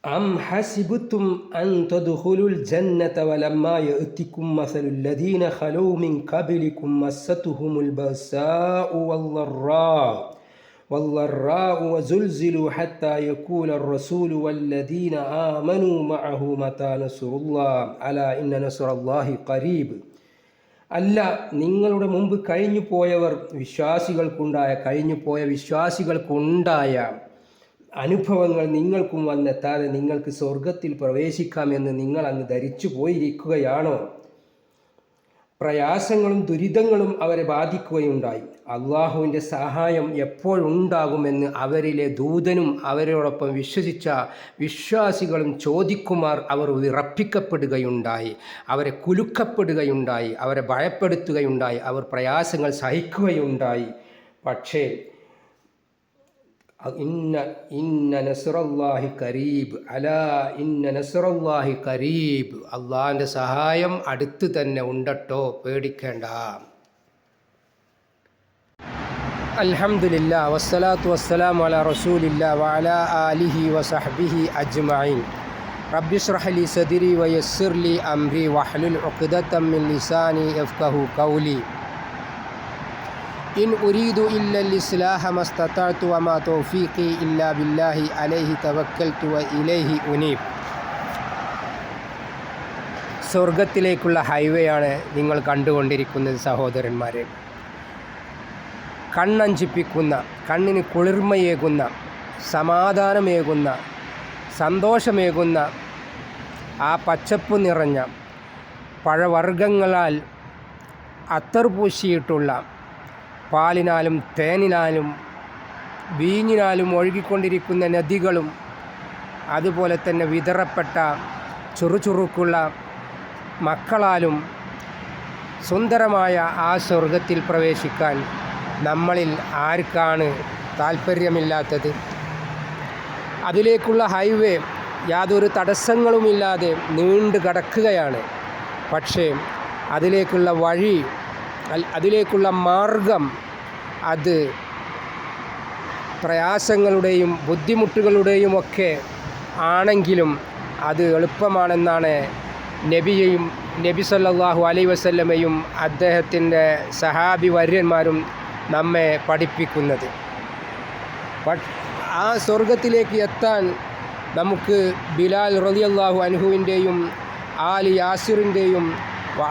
أم حسبتم أن تدخلوا الجنة ولما يأتكم مثل الذين خلوا من قبلكم مستهم البأساء والضراء وزلزلوا حتى يقول الرسول والذين آمنوا معه متى نصر الله ألا إن نصر الله قريب. അല്ല, നിങ്ങളുടെ മുമ്പ് കഴിഞ്ഞു പോയ വിശ്വാസികൾക്കുണ്ടായ അനുഭവങ്ങൾ നിങ്ങൾക്കും വന്നെത്താതെ നിങ്ങൾക്ക് സ്വർഗത്തിൽ പ്രവേശിക്കാമെന്ന് നിങ്ങൾ അങ്ങ് ധരിച്ചു പോയിരിക്കുകയാണോ? പ്രയാസങ്ങളും ദുരിതങ്ങളും അവരെ ബാധിക്കുകയുണ്ടായി. അള്ളാഹുവിൻ്റെ സഹായം എപ്പോഴുണ്ടാകുമെന്ന് അവരിലെ ദൂതനും അവരോടൊപ്പം വിശ്വസിച്ച വിശ്വാസികളും ചോദിക്കുമാർ അവർ വിറപ്പിക്കപ്പെടുകയുണ്ടായി, അവരെ കുലുക്കപ്പെടുകയുണ്ടായി, അവരെ ഭയപ്പെടുത്തുകയുണ്ടായി, അവർ പ്രയാസങ്ങൾ സഹിക്കുകയുണ്ടായി. പക്ഷേ ഇന്ന നസ്റല്ലാഹി ഖരീബ്, അലാ ഇന്ന നസ്റല്ലാഹി ഖരീബ്, അള്ളാഹിൻ്റെ സഹായം അടുത്ത് തന്നെ ഉണ്ടട്ടോ, പേടിക്കേണ്ട. അൽഹംദുലില്ലാ വസ്സലാത്തു വസ്സലാമു അലാ റസൂലില്ലാ വഅലാ ആലിഹി വസഹ്ബിഹി അജ്മഈൻ. റബ്ബി ഇശ്റഹ് ലി സദ്രി വയസ്സിർ ലി അംരി വഹ്ലുൽ ഉഖ്ദതം മിൻ ലിസാനി യഫ്ഖഹു ഖൗലി. ഇൻ ഉരീദു ഇല്ലൽ ഇസ്ലാഹ മസ്തതഅതു വമാ തൗഫീഖി ഇല്ലാ ബില്ലാഹി അലൈഹി തവക്കൽതു വ ഇലൈഹി ഉനീബ്. സ്വർഗത്തിലേക്കുള്ള ഹൈവേയാണ് നിങ്ങൾ കണ്ടുകൊണ്ടിരിക്കുന്നത് സഹോദരന്മാരെ. കണ്ണഞ്ചിപ്പിക്കുന്ന, കണ്ണിന് കുളിർമയേകുന്ന, സമാധാനമേകുന്ന, സന്തോഷമേകുന്ന ആ പച്ചപ്പ് നിറഞ്ഞ പഴവർഗ്ഗങ്ങളാൽ അത്തർ പൂശിയിട്ടുള്ള, പാലിനാലും തേനിനാലും വീഞ്ഞിനാലും ഒഴുകിക്കൊണ്ടിരിക്കുന്ന നദികളും അതുപോലെ തന്നെ വിതറപ്പെട്ട ചുറുചുറുക്കുള്ള മക്കളാലും സുന്ദരമായ ആ സ്വർഗത്തിൽ പ്രവേശിക്കാൻ നമ്മളിൽ ആർക്കാണ് താല്പര്യമില്ലാത്തത്? അതിലേക്കുള്ള ഹൈവേ യാതൊരു തടസ്സങ്ങളുമില്ലാതെ നീണ്ടു കിടക്കുകയാണ്. പക്ഷേ അതിലേക്കുള്ള വഴി, അതിലേക്കുള്ള മാർഗം അത് പ്രയാസങ്ങളുടെയും ബുദ്ധിമുട്ടുകളുടെയുമൊക്കെ ആണെങ്കിലും അത് എളുപ്പമാണെന്നാണ് നബി സല്ലല്ലാഹു അലൈഹി വസല്ലമയും അദ്ദേഹത്തിൻ്റെ സഹാബി വര്യന്മാരും നമ്മെ പഠിപ്പിക്കുന്നത്. ആ സ്വർഗത്തിലേക്ക് എത്താൻ നമുക്ക് ബിലാൽ റളിയല്ലാഹു അൻഹുവിൻ്റെയും ആലി യാസിറിൻ്റെയും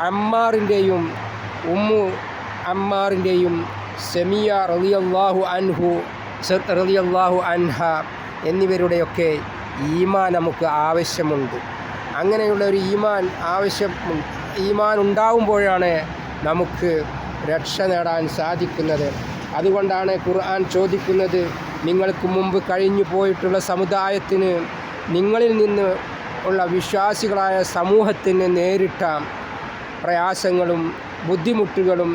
അമ്മാറിൻ്റെയും ഉമ്മു അമ്മാറിൻ്റെയും സെമിയ റളിയല്ലാഹു അൻഹ എന്നിവരുടെയൊക്കെ ഈമാൻ നമുക്ക് ആവശ്യമുണ്ട്. അങ്ങനെയുള്ള ഒരു ഈമാൻ ഉണ്ടാവുമ്പോഴാണ് നമുക്ക് രക്ഷ നേടാൻ സാധിക്കുന്നത്. അതുകൊണ്ടാണ് ഖുർആൻ ചോദിക്കുന്നത്, നിങ്ങൾക്ക് മുമ്പ് കഴിഞ്ഞു പോയിട്ടുള്ള സമുദായത്തിന്, നിങ്ങളിൽ നിന്ന് ഉള്ള വിശ്വാസികളായ സമൂഹത്തിന് നേരിട്ട പ്രയാസങ്ങളും ബുദ്ധിമുട്ടുകളും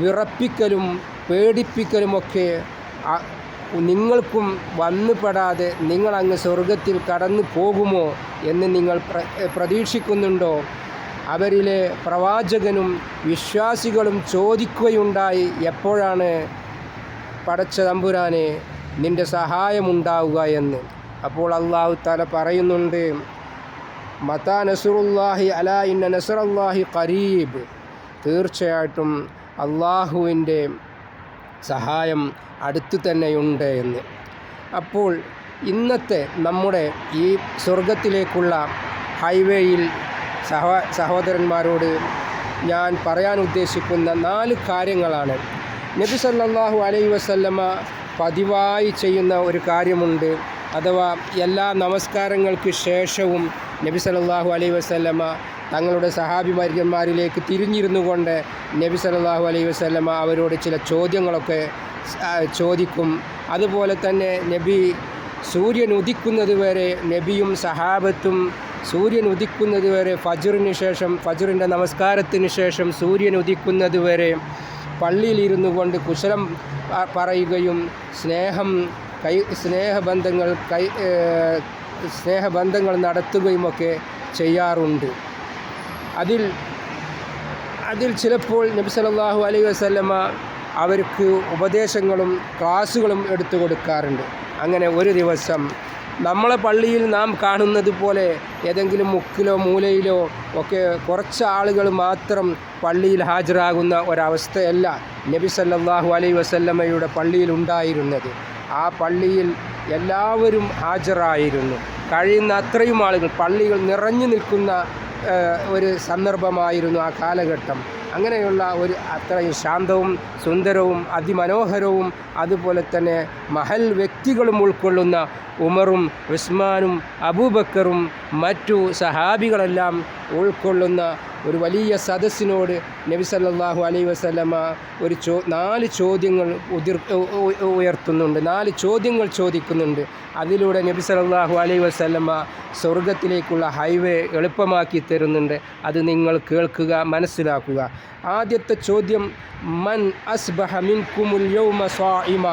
വിറപ്പിക്കലും പേടിപ്പിക്കലുമൊക്കെ നിങ്ങൾക്കും വന്നുപെടാതെ നിങ്ങളങ്ങ് സ്വർഗത്തിൽ കടന്നു പോകുമോ എന്ന് നിങ്ങൾ പ്രതീക്ഷിക്കുന്നുണ്ടോ? അവരിലെ പ്രവാചകനും വിശ്വാസികളും ചോദിക്കുകയുണ്ടായി, എപ്പോഴാണ് പടച്ച തമ്പുരാനെ നിൻ്റെ സഹായമുണ്ടാവുക എന്ന്. അപ്പോൾ അല്ലാഹു തആല പറയുന്നുണ്ട്, മതാ നസ്റുല്ലാഹി അലാ ഇന്ന നസ്റല്ലാഹി ഖരീബ്, തീർച്ചയായിട്ടും അള്ളാഹുവിൻ്റെ സഹായം അടുത്തു തന്നെയുണ്ട് എന്ന്. അപ്പോൾ ഇന്നത്തെ നമ്മുടെ ഈ സ്വർഗത്തിലേക്കുള്ള ഹൈവേയിൽ സഹോദരന്മാരോട് ഞാൻ പറയാൻ ഉദ്ദേശിക്കുന്ന 4 കാര്യങ്ങളാണ്. നബി സല്ലല്ലാഹു അലൈഹി വസല്ലമ പതിവായി ചെയ്യുന്ന ഒരു കാര്യമുണ്ട്. അഥവാ എല്ലാ നമസ്കാരങ്ങൾക്ക് ശേഷവും നബി സല്ലല്ലാഹു അലൈഹി വസല്ലമ തങ്ങളുടെ സഹാബിമാര്യന്മാരിലേക്ക് തിരിഞ്ഞിരുന്നു കൊണ്ട് നബി സല്ലല്ലാഹു അലൈഹി വസല്ലമ അവരോട് ചില ചോദ്യങ്ങളൊക്കെ ചോദിക്കും. അതുപോലെ തന്നെ നബി സൂര്യൻ ഉദിക്കുന്നത് വരെ, നബിയും സഹാബത്തും സൂര്യൻ ഉദിക്കുന്നത് വരെ, ഫജ്റിൻ്റെ നമസ്കാരത്തിന് ശേഷം സൂര്യൻ ഉദിക്കുന്നത് വരെ പള്ളിയിലിരുന്നു കൊണ്ട് കുശലം പറയുകയും സ്നേഹബന്ധങ്ങൾ നടത്തുകയുമൊക്കെ ചെയ്യാറുണ്ട്. അതിൽ ചിലപ്പോൾ നബി സല്ലല്ലാഹു അലൈഹി വസല്ലമ അവർക്ക് ഉപദേശങ്ങളും ക്ലാസ്സുകളും എടുത്തു കൊടുക്കാറുണ്ട്. അങ്ങനെ ഒരു ദിവസം നമ്മളെ പള്ളിയിൽ നാം കാണുന്നത് പോലെ ഏതെങ്കിലും മുക്കിലോ മൂലയിലോ ഒക്കെ കുറച്ച് ആളുകൾ മാത്രം പള്ളിയിൽ ഹാജരാകുന്ന ഒരവസ്ഥയല്ല നബി സല്ലല്ലാഹു അലൈഹി വസല്ലമയുടെ പള്ളിയിൽ ഉണ്ടായിരുന്നത്. ആ പള്ളിയിൽ എല്ലാവരും ഹാജരായിരുന്നു. കഴിയുന്ന അത്രയും ആളുകൾ, പള്ളികൾ നിറഞ്ഞു നിൽക്കുന്ന ഒരു സന്ദർഭമായിരുന്നു ആ കാലഘട്ടം. അങ്ങനെയുള്ള ഒരു അത്രയും ശാന്തവും സുന്ദരവും അതിമനോഹരവും അതുപോലെ തന്നെ മഹൽ വ്യക്തികളും ഉൾക്കൊള്ളുന്ന ഉമറും ഉസ്മാനും അബൂബക്കറും മറ്റു സഹാബികളെല്ലാം ഉൾക്കൊള്ളുന്ന ഒരു വലിയ സദസ്സിനോട് നബി സല്ലല്ലാഹു അലൈഹി വസല്ലമ ഒരു 4 ചോദ്യങ്ങൾ ഉയർത്തുന്നുണ്ട്, 4 ചോദ്യങ്ങൾ ചോദിക്കുന്നുണ്ട്. അതിലൂടെ നബി സല്ലല്ലാഹു അലൈഹി വസല്ലമ സ്വർഗത്തിലേക്കുള്ള ഹൈവേ എളുപ്പമാക്കി തരുന്നുണ്ട്. അത് നിങ്ങൾ കേൾക്കുക, മനസ്സിലാക്കുക. ആദ്യത്തെ ചോദ്യം, മൻ അസ്ബഹ മിൻകുമുൽ യൗമ സ്വാഇമ.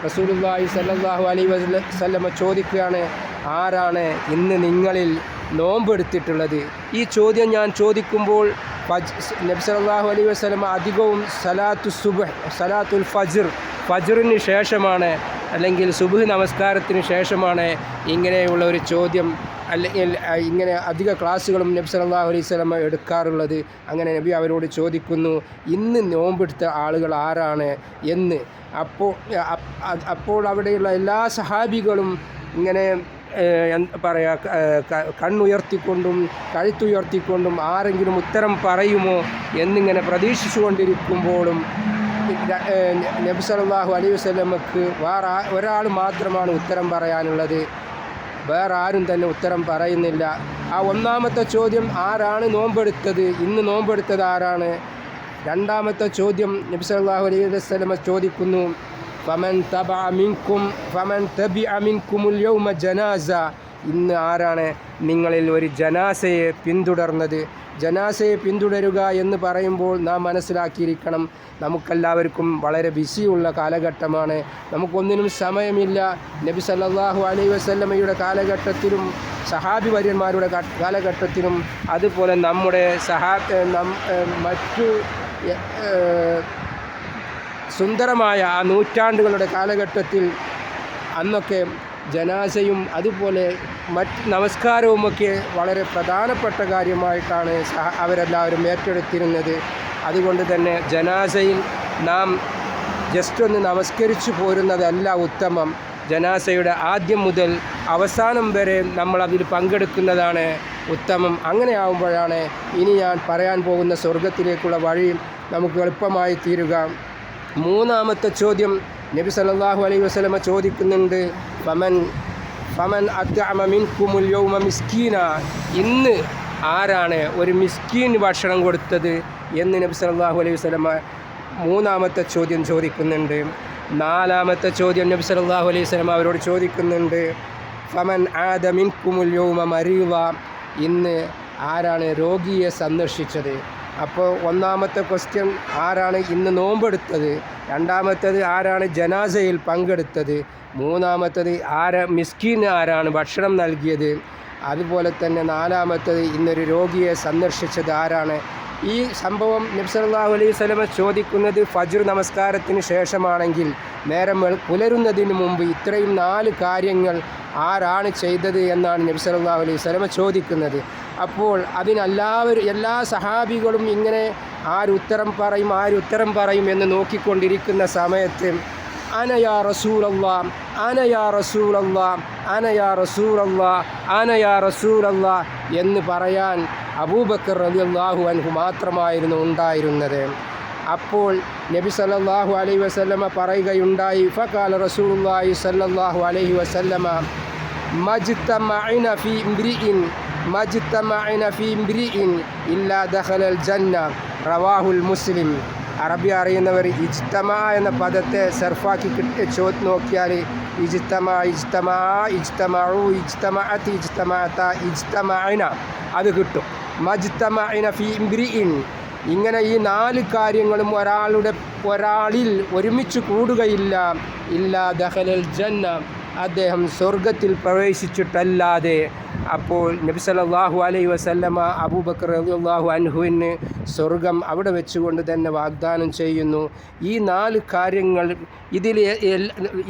റസൂലുള്ളാഹി സല്ലല്ലാഹു അലൈഹി വസല്ലമ ചോദിക്കുകയാണ്, ആരാണ് ഇന്ന് നിങ്ങളിൽ നോമ്പെടുത്തിട്ടുള്ളത്? ഈ ചോദ്യം ഞാൻ ചോദിക്കുമ്പോൾ നബി സല്ലല്ലാഹു അലൈഹി വസല്ലമ അധികവും സലാത്തുൽ ഫജ്റിന് ശേഷമാണ്, അല്ലെങ്കിൽ സുബ്ഹ് നമസ്കാരത്തിന് ശേഷമാണ് ഇങ്ങനെയുള്ള ഒരു ചോദ്യം അല്ലെങ്കിൽ ഇങ്ങനെ അധിക ക്ലാസ്സുകളും നബി സല്ലല്ലാഹു അലൈഹി വസല്ലമ എടുക്കാറുള്ളത്. അങ്ങനെ നബി അവരോട് ചോദിക്കുന്നു, ഇന്ന് നോമ്പെടുത്ത ആളുകൾ ആരാണ് എന്ന്. അപ്പോൾ അവിടെയുള്ള എല്ലാ സഹാബികളും ഇങ്ങനെ കണ്ണുയർത്തിക്കൊണ്ടും കഴുത്തുയർത്തിക്കൊണ്ടും ആരെങ്കിലും ഉത്തരം പറയുമോ എന്നിങ്ങനെ പ്രതീക്ഷിച്ചു കൊണ്ടിരിക്കുമ്പോഴും നബി സല്ലല്ലാഹു അലൈഹി വസല്ലമക്ക് ഒരാൾ മാത്രമാണ് ഉത്തരം പറയാനുള്ളത്. വേറെ ആരും തന്നെ ഉത്തരം പറയുന്നില്ല. ആ ഒന്നാമത്തെ ചോദ്യം, ആരാണ് നോമ്പെടുത്തത്, ഇന്ന് നോമ്പെടുത്തത് ആരാണ്? രണ്ടാമത്തെ ചോദ്യം നബി സല്ലല്ലാഹു അലൈഹി വസല്ലമ ചോദിക്കുന്നു, ഫമൻ തബിഅ മിൻകുമുൽ യൗമ ജനാസ. ഇന്ന് ആരാണ് നിങ്ങളിൽ ഒരു ജനാസയെ പിന്തുടർന്നത്? ജനാസയെ പിന്തുടരുക എന്ന് പറയുമ്പോൾ നാം മനസ്സിലാക്കിയിരിക്കണം, നമുക്കെല്ലാവർക്കും വളരെ ബിസിയുള്ള കാലഘട്ടമാണ്, നമുക്കൊന്നിനും സമയമില്ല. നബി സല്ലല്ലാഹു അലൈഹി വസല്ലമയുടെ കാലഘട്ടത്തിലും സഹാബി വര്യന്മാരുടെ കാലഘട്ടത്തിലും അതുപോലെ നമ്മുടെ മറ്റു സുന്ദരമായ ആ നൂറ്റാണ്ടുകളുടെ കാലഘട്ടത്തിൽ അന്നൊക്കെ ജനാസയും അതുപോലെ മറ്റ് നമസ്കാരവുമൊക്കെ വളരെ പ്രധാനപ്പെട്ട കാര്യമായിട്ടാണ് അവരെല്ലാവരും ഏറ്റെടുത്തിരുന്നത്. അതുകൊണ്ട് തന്നെ ജനാസയിൽ നാം ജസ്റ്റ് ഒന്ന് നമസ്കരിച്ചു പോരുന്നതല്ല ഉത്തമം. ജനാസയുടെ ആദ്യം മുതൽ അവസാനം വരെ നമ്മൾ അതിൽ പങ്കെടുക്കുന്നതാണ് ഉത്തമം. അങ്ങനെ ആകുമ്പോഴാണ് ഇനി ഞാൻ പറയാൻ പോകുന്ന സ്വർഗത്തിലേക്കുള്ള വഴി നമുക്ക് എളുപ്പമായി തീരുക. മൂന്നാമത്തെ ചോദ്യം നബി സല്ലല്ലാഹു അലൈഹി വസല്ലമ ചോദിക്കുന്നുണ്ട്, ഫമൻ അത്അമ മിൻകുമുൽ യൗമ മിസ്കീന. ഇന്ന് ആരാണ് ഒരു മിസ്കീന് ഭക്ഷണം കൊടുത്തത് എന്ന് നബി സല്ലല്ലാഹു അലൈഹി വസല്ലമ മൂന്നാമത്തെ ചോദ്യം ചോദിക്കുന്നുണ്ട്. നാലാമത്തെ ചോദ്യം നബി സല്ലല്ലാഹു അലൈഹി വസല്ലമ അവരോട് ചോദിക്കുന്നുണ്ട്, ഫമൻ ആദ മിൻകുമുൽ യൗമ മരീള. ഇന്ന് ആരാണ് രോഗിയെ സന്ദർശിച്ചത്? അപ്പോൾ ഒന്നാമത്തെ ക്വസ്റ്റ്യൻ, ആരാണ് ഇന്ന് നോമ്പെടുത്തത്? രണ്ടാമത്തേത്, ആരാണ് ജനാസയിൽ പങ്കെടുത്തത്? മൂന്നാമത്തേത്, മിസ്കീന് ആരാണ് ഭക്ഷണം നൽകിയത്? അതുപോലെ തന്നെ നാലാമത്തേത്, ഇന്നൊരു രോഗിയെ സന്ദർശിച്ചത് ആരാണ്? ഈ സംഭവം നബി സല്ലല്ലാഹു അലൈഹി വസല്ലമ ചോദിക്കുന്നത് ഫജ്ർ നമസ്കാരത്തിന് ശേഷമാണെങ്കിൽ നേരം പുലരുന്നതിന് മുമ്പ് ഇത്രയും 4 കാര്യങ്ങൾ ആരാണ് ചെയ്തത് എന്നാണ് നബി സല്ലല്ലാഹു അലൈഹി വസല്ലമ ചോദിക്കുന്നത്. അപ്പോൾ എല്ലാ സഹാബികളും ഇങ്ങനെ ആരുത്തരം പറയും എന്ന് നോക്കിക്കൊണ്ടിരിക്കുന്ന സമയത്ത് അന യാ റസൂലല്ലാഹ്, അന യാ റസൂലല്ലാഹ്, അന യാ റസൂലല്ലാഹ്, അന യാ റസൂലല്ലാഹ് എന്ന് പറയാൻ അബൂബക്കർ റളിയല്ലാഹു അൻഹു മാത്രമായിരുന്നു ഉണ്ടായിരുന്നത്. അപ്പോൾ നബി സല്ലല്ലാഹു അലൈഹി വസല്ലമ പറയുകയുണ്ടായി, ഫഖാല റസൂലുള്ളാഹി സല്ലല്ലാഹു അലൈഹി വസല്ലമ മജ്തമഅന ഫീ ഇംറിഇൻ ഇല്ലാ ദഖലൽ ജന്ന, റവാഹുൽ മുസ്ലിം. അറബി അറിയുന്നവർ ഇജ്തമ എന്ന പദത്തെ സർഫാക്കി നോക്കിയാൽ ഇജ്തമഅന അത് കിട്ടും. മജ്തമഅന ഫീ ഇംറിഇൻ, ഇങ്ങനെ ഈ 4 കാര്യങ്ങളും ഒരാളിൽ ഒരുമിച്ച് കൂടുകയില്ല. ഇല്ലാ ദഖലൽ ജന്ന, അദ്ദേഹം സ്വർഗത്തിൽ പ്രവേശിച്ചിട്ടല്ലാതെ. അപ്പോൾ നബി സല്ലല്ലാഹു അലൈഹി വസല്ലമ അബൂബക്കർ റളിയല്ലാഹു അൻഹുവിന് സ്വർഗം അവിടെ വെച്ചുകൊണ്ട് തന്നെ വാഗ്ദാനം ചെയ്യുന്നു. ഈ 4 കാര്യങ്ങൾ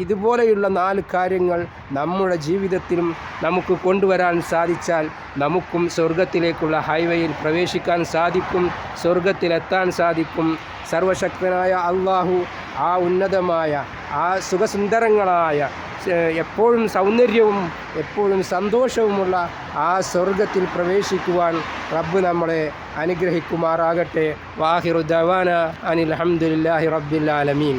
ഇതുപോലെയുള്ള 4 കാര്യങ്ങൾ നമ്മുടെ ജീവിതത്തിലും നമുക്ക് കൊണ്ടുവരാൻ സാധിച്ചാൽ നമുക്കും സ്വർഗത്തിലേക്കുള്ള ഹൈവേയിൽ പ്രവേശിക്കാൻ സാധിക്കും, സ്വർഗത്തിലെത്താൻ സാധിക്കും. സർവശക്തനായ അള്ളാഹു ആ ഉന്നതമായ ആ സുഖസുന്ദരങ്ങളായ എപ്പോഴും സൗന്ദര്യവും എപ്പോഴും സന്തോഷവുമുള്ള ആ സ്വർഗത്തിൽ പ്രവേശിക്കുവാൻ റബ്ബ് നമ്മളെ അനുഗ്രഹിക്കുമാറാകട്ടെ. വാഹിറു ദഅവാന അനിൽ ഹംദുലില്ലാഹി റബ്ബിൽ ആലമീൻ.